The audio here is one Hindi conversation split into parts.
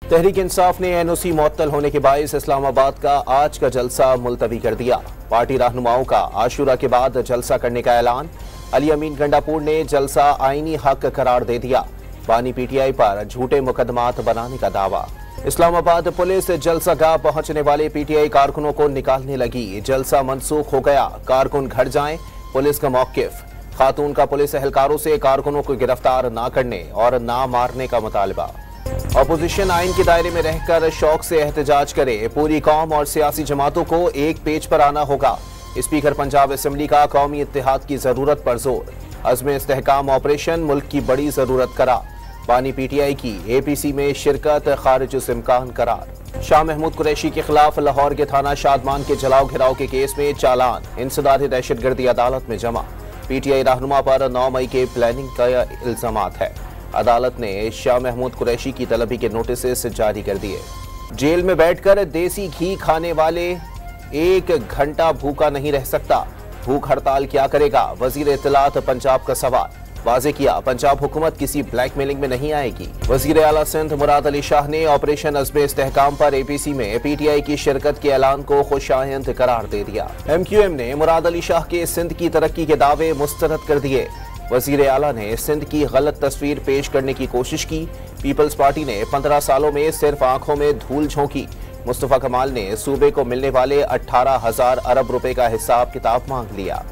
तहरीक इंसाफ ने एनओसी मुअत्तल होने के बाइस इस्लामाबाद का आज का जलसा मुलतवी कर दिया। पार्टी रहनुमाओं का आशूरा के बाद जलसा करने का ऐलान। अली अमीन गंडापुर ने जलसा आईनी हक करार दे दिया। बानी पीटीआई पर झूठे मुकदमात बनाने का दावा। इस्लामाबाद पुलिस जलसागाह पहुंचने वाले पीटीआई कारकुनों को निकालने लगी। जलसा मनसूख हो गया, कारकुन घर जाएं, पुलिस का मौकिफ। खातून का पुलिस एहलकारों से कारकुनों को गिरफ्तार न करने और न मारने का मुतालबा। अपोजिशन आइन के दायरे में रहकर शौक से एहतजाज करे। पूरी कौम और सियासी जमातों को एक पेज पर आना होगा। स्पीकर पंजाब असेंबली का कौमी इत्तेहाद की जरूरत पर जोर। अज़्म इस्तेहकाम ऑपरेशन मुल्क की बड़ी जरूरत करार। बानी पीटीआई की एपीसी में शिरकत खारिज इम्कान करार। शाह महमूद कुरैशी के खिलाफ लाहौर के थाना शादमान के जलाओ घिराव के केस में चालान। इंसदादी दहशतगर्दी अदालत में जमा। पीटीआई रहनुमा पर 9 मई के प्लानिंग का इल्जामात है। अदालत ने शाह महमूद कुरैशी की तलबी के नोटिस जारी कर दिए। जेल में बैठकर देसी घी खाने वाले 1 घंटा भूखा नहीं रह सकता। भूख हड़ताल क्या करेगा? वजीर इत्तलात पंजाब का सवाल। वाज़े किया, पंजाब हुकूमत किसी ब्लैकमेलिंग में नहीं आएगी। वजीर आला सिंध मुराद अली शाह ने ऑपरेशन अज़्म इस्तेहकाम पर एपीसी में पीटीआई की शिरकत के ऐलान को खुशाइंद करार दे दिया। एमक्यूएम ने मुराद अली शाह के सिंध की तरक्की के दावे मुस्तरद कर दिए। वजीर आला ने सिंध की गलत तस्वीर पेश करने की कोशिश की। पीपल्स पार्टी ने 15 सालों में सिर्फ आंखों में धूल झोंकी। मुस्तफा कमाल ने सूबे को मिलने वाले 18,000 अरब रुपए का हिसाब किताब मांग लिया।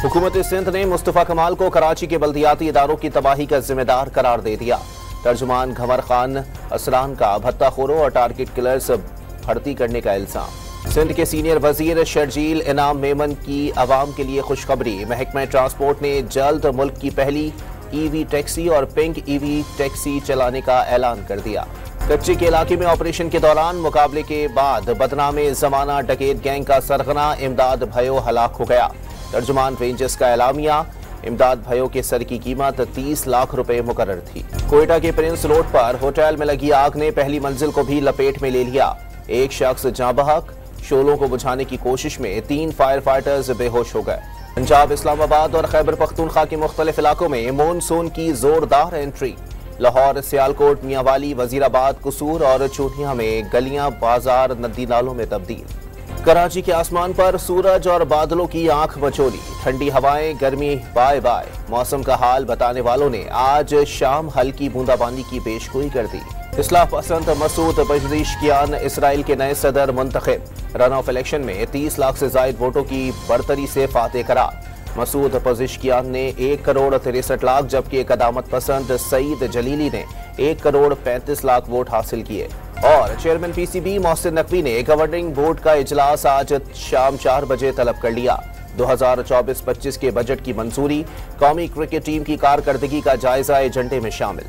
हुकूमत सिंध ने मुस्तफा कमाल को कराची के बल्दियाती इदारों की तबाही का जिम्मेदार करार दे दिया। तर्जुमान घमर खान असरान का भत्ताखोरों और टारगेट किलर्स भर्ती करने का इल्जाम। सिंध के सीनियर वजीर शर्जील इनाम मेमन की अवाम के लिए खुशखबरी। महकमा ट्रांसपोर्ट ने जल्द मुल्क की पहली ईवी टैक्सी और पिंक ईवी टैक्सी चलाने का ऐलान कर दिया। कच्चे के इलाके में ऑपरेशन के दौरान मुकाबले के बाद बदनामे जमाना डकैत गैंग का सरगना इमदाद भयो हलाक हो गया। तर्जुमान रेंजर्स का एलामिया। इमदाद भयो के सर की कीमत 30 लाख रुपए मुकर्रर थी। कोयटा के प्रिंस रोड पर होटल में लगी आग ने पहली मंजिल को भी लपेट में ले लिया। एक शख्स जाँ बहक। शोलों को बुझाने की कोशिश में 3 फायर फाइटर्स बेहोश हो गए। पंजाब, इस्लामाबाद और खैबर पख्तूनख्वा के मुख्तलिफ इलाकों में मॉनसून की जोरदार एंट्री। लाहौर, सियालकोट, मियांवाली, वजीराबाद, कुसूर और चूनिया में गलियां, बाजार नदी नालों में तब्दील। कराची के आसमान पर सूरज और बादलों की आंख मचोली। ठंडी हवाएं, गर्मी बाय बाय। मौसम का हाल बताने वालों ने आज शाम हल्की बूंदाबांदी की पेशगोई कर दी। इस्लाह पसंद मसूद पेज़ेश्कियान इसराइल के नए सदर मुंतखब। रन ऑफ इलेक्शन में 30 लाख से जायद वोटों की बरतरी से फातेह करार। मसूद पेज़ेश्कियान ने 1 करोड़ 63 लाख, जबकि कदामत पसंद सईद जलीली ने 1 करोड़ 35 लाख वोट हासिल किए। और चेयरमैन पीसीबी मोहसिन नकवी ने गवर्निंग बोर्ड का इजलास आज शाम 4 बजे तलब कर लिया। 2024-25 के बजट की मंजूरी। कौमी क्रिकेट टीम की कारकर्दगी का जायजा एजेंडे में शामिल।